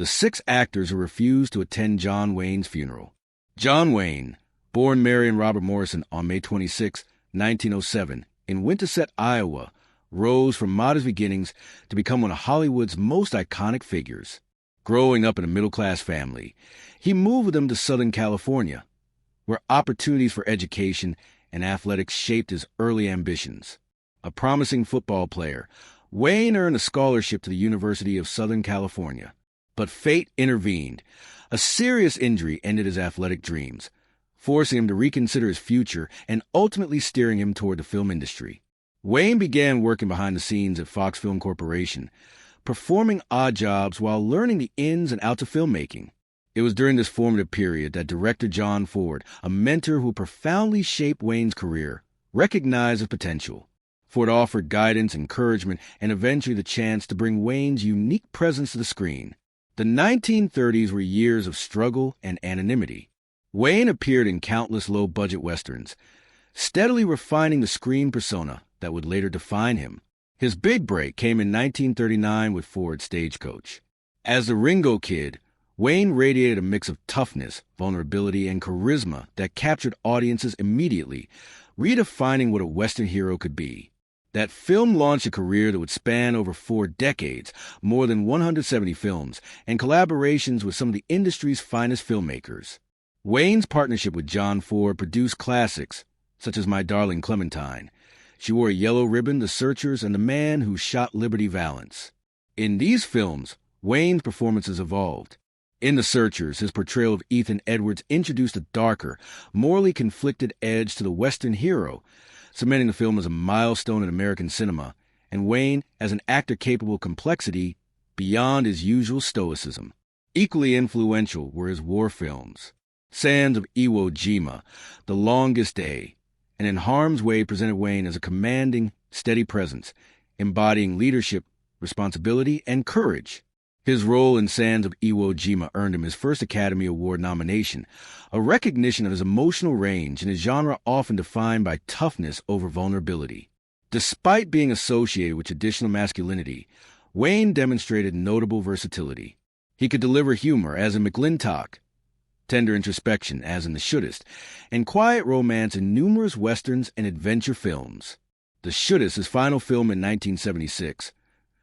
the 6 actors who refused to attend John Wayne's funeral. John Wayne, born Mary and Robert Morrison on May 26, 1907, in Winterset, Iowa, rose from modest beginnings to become one of Hollywood's most iconic figures. Growing up in a middle-class family, he moved with them to Southern California, where opportunities for education and athletics shaped his early ambitions. A promising football player, Wayne earned a scholarship to the University of Southern California. But fate intervened. A serious injury ended his athletic dreams, forcing him to reconsider his future and ultimately steering him toward the film industry. Wayne began working behind the scenes at Fox Film Corporation, performing odd jobs while learning the ins and outs of filmmaking. It was during this formative period that director John Ford, a mentor who profoundly shaped Wayne's career, recognized his potential. Ford offered guidance, encouragement, and eventually the chance to bring Wayne's unique presence to the screen. The 1930s were years of struggle and anonymity. Wayne appeared in countless low-budget westerns, steadily refining the screen persona that would later define him. His big break came in 1939 with Ford's Stagecoach. As the Ringo Kid, Wayne radiated a mix of toughness, vulnerability, and charisma that captured audiences immediately, redefining what a Western hero could be. That film launched a career that would span over 4 decades, more than 170 films, and collaborations with some of the industry's finest filmmakers. Wayne's partnership with John Ford produced classics, such as My Darling Clementine, She Wore a Yellow Ribbon, The Searchers, and The Man Who Shot Liberty Valance. In these films, Wayne's performances evolved. In The Searchers, his portrayal of Ethan Edwards introduced a darker, morally conflicted edge to the Western hero, cementing the film as a milestone in American cinema, and Wayne as an actor capable of complexity beyond his usual stoicism. Equally influential were his war films. Sands of Iwo Jima, The Longest Day, and In Harm's Way presented Wayne as a commanding, steady presence, embodying leadership, responsibility, and courage. His role in Sands of Iwo Jima earned him his first Academy Award nomination, a recognition of his emotional range in a genre often defined by toughness over vulnerability. Despite being associated with traditional masculinity, Wayne demonstrated notable versatility. He could deliver humor, as in McLintock, tender introspection, as in The Shootist, and quiet romance in numerous westerns and adventure films. The Shootist, his final film in 1976,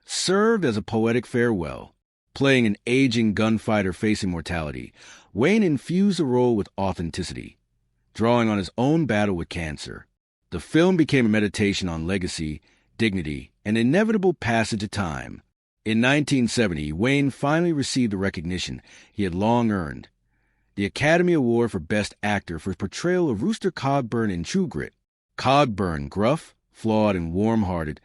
served as a poetic farewell. Playing an aging gunfighter facing mortality, Wayne infused the role with authenticity, drawing on his own battle with cancer. The film became a meditation on legacy, dignity, and inevitable passage of time. In 1970, Wayne finally received the recognition he had long earned, the Academy Award for Best Actor for his portrayal of Rooster Cogburn in True Grit. Cogburn, gruff, flawed, and warm-hearted,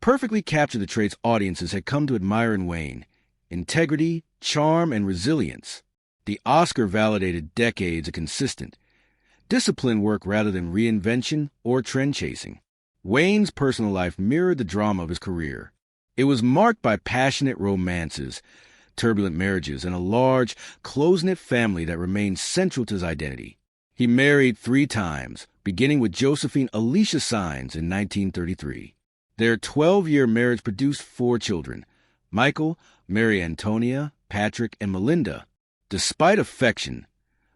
perfectly captured the traits audiences had come to admire in Wayne: integrity, charm, and resilience. The Oscar validated decades of consistent, disciplined work rather than reinvention or trend-chasing. Wayne's personal life mirrored the drama of his career. It was marked by passionate romances, turbulent marriages, and a large, close-knit family that remained central to his identity. He married 3 times, beginning with Josephine Alicia Sines in 1933. Their 12-year marriage produced 4 children: Michael, Mary Antonia, Patrick, and Melinda. Despite affection,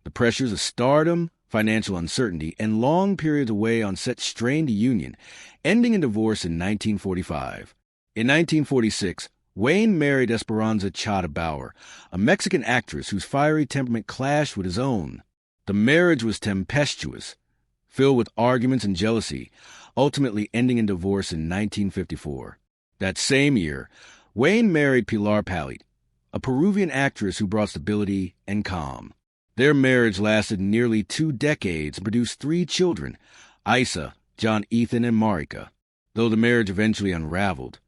the pressures of stardom, financial uncertainty, and long periods away on set strained the union, ending in divorce in 1945. In 1946, Wayne married Esperanza Chata Bauer, a Mexican actress whose fiery temperament clashed with his own. The marriage was tempestuous, filled with arguments and jealousy, ultimately ending in divorce in 1954. That same year, Wayne married Pilar Palit, a Peruvian actress who brought stability and calm. Their marriage lasted nearly 2 decades and produced 3 children: Isa, John Ethan, and Marika. Though the marriage eventually unraveled,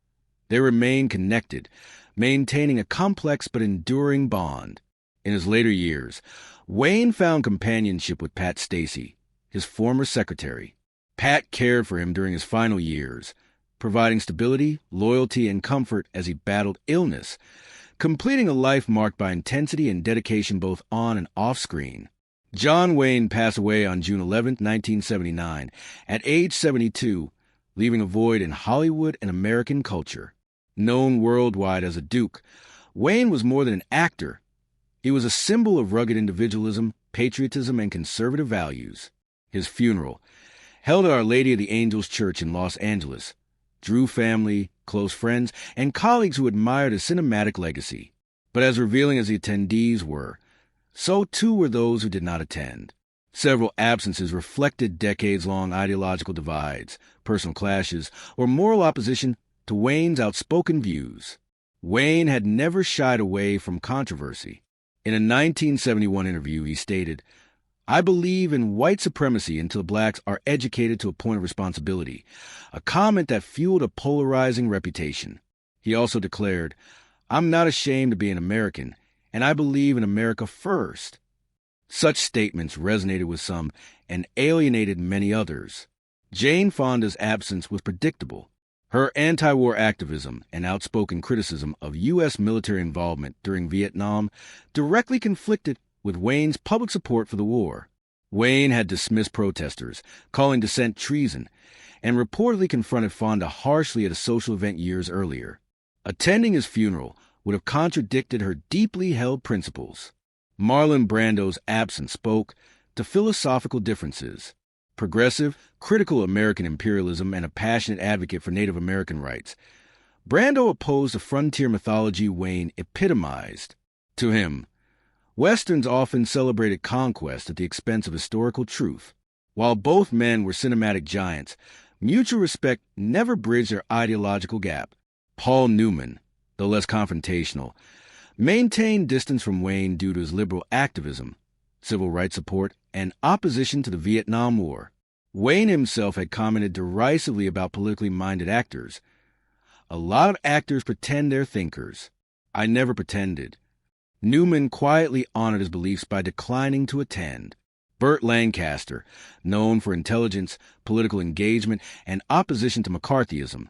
they remained connected, maintaining a complex but enduring bond. In his later years, Wayne found companionship with Pat Stacey, his former secretary. Pat cared for him during his final years, providing stability, loyalty, and comfort as he battled illness, completing a life marked by intensity and dedication both on and off screen. John Wayne passed away on June 11, 1979, at age 72, leaving a void in Hollywood and American culture. Known worldwide as a Duke, Wayne was more than an actor. He was a symbol of rugged individualism, patriotism, and conservative values. His funeral, held at Our Lady of the Angels Church in Los Angeles, drew family, close friends, and colleagues who admired his cinematic legacy. But as revealing as the attendees were, so too were those who did not attend. Several absences reflected decades-long ideological divides, personal clashes, or moral opposition to Wayne's outspoken views. Wayne had never shied away from controversy. In a 1971 interview, he stated, "I believe in white supremacy until blacks are educated to a point of responsibility," a comment that fueled a polarizing reputation. He also declared, "I'm not ashamed to be an American, and I believe in America first." Such statements resonated with some and alienated many others. Jane Fonda's absence was predictable. Her anti-war activism and outspoken criticism of U.S. military involvement during Vietnam directly conflicted with Wayne's public support for the war. Wayne had dismissed protesters, calling dissent treason, and reportedly confronted Fonda harshly at a social event years earlier. Attending his funeral would have contradicted her deeply held principles. Marlon Brando's absence spoke to philosophical differences. Progressive, critical American imperialism, and a passionate advocate for Native American rights, Brando opposed the frontier mythology Wayne epitomized. To him, Westerns often celebrated conquest at the expense of historical truth. While both men were cinematic giants, mutual respect never bridged their ideological gap. Paul Newman, though less confrontational, maintained distance from Wayne due to his liberal activism, civil rights support, and opposition to the Vietnam War. Wayne himself had commented derisively about politically minded actors. "A lot of actors pretend they're thinkers. I never pretended." Newman quietly honored his beliefs by declining to attend. Burt Lancaster, known for intelligence, political engagement, and opposition to McCarthyism,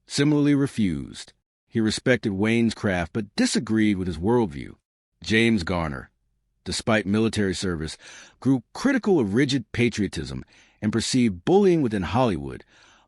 similarly refused. He respected Wayne's craft but disagreed with his worldview. James Garner, despite military service, grew critical of rigid patriotism and perceived bullying within Hollywood,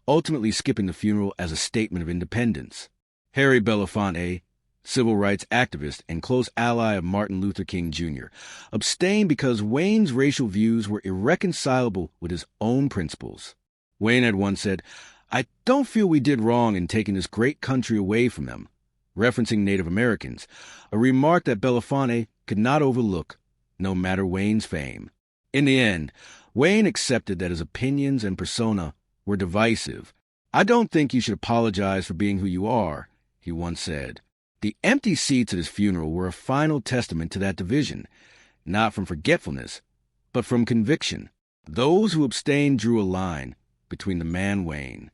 ultimately skipping the funeral as a statement of independence. Harry Belafonte, civil rights activist and close ally of Martin Luther King Jr., abstained because Wayne's racial views were irreconcilable with his own principles. Wayne had once said, "I don't feel we did wrong in taking this great country away from them," referencing Native Americans, a remark that Belafonte could not overlook, no matter Wayne's fame. In the end, Wayne accepted that his opinions and persona were divisive. "I don't think you should apologize for being who you are," he once said. The empty seats at his funeral were a final testament to that division, not from forgetfulness, but from conviction. Those who abstained drew a line between the man Wayne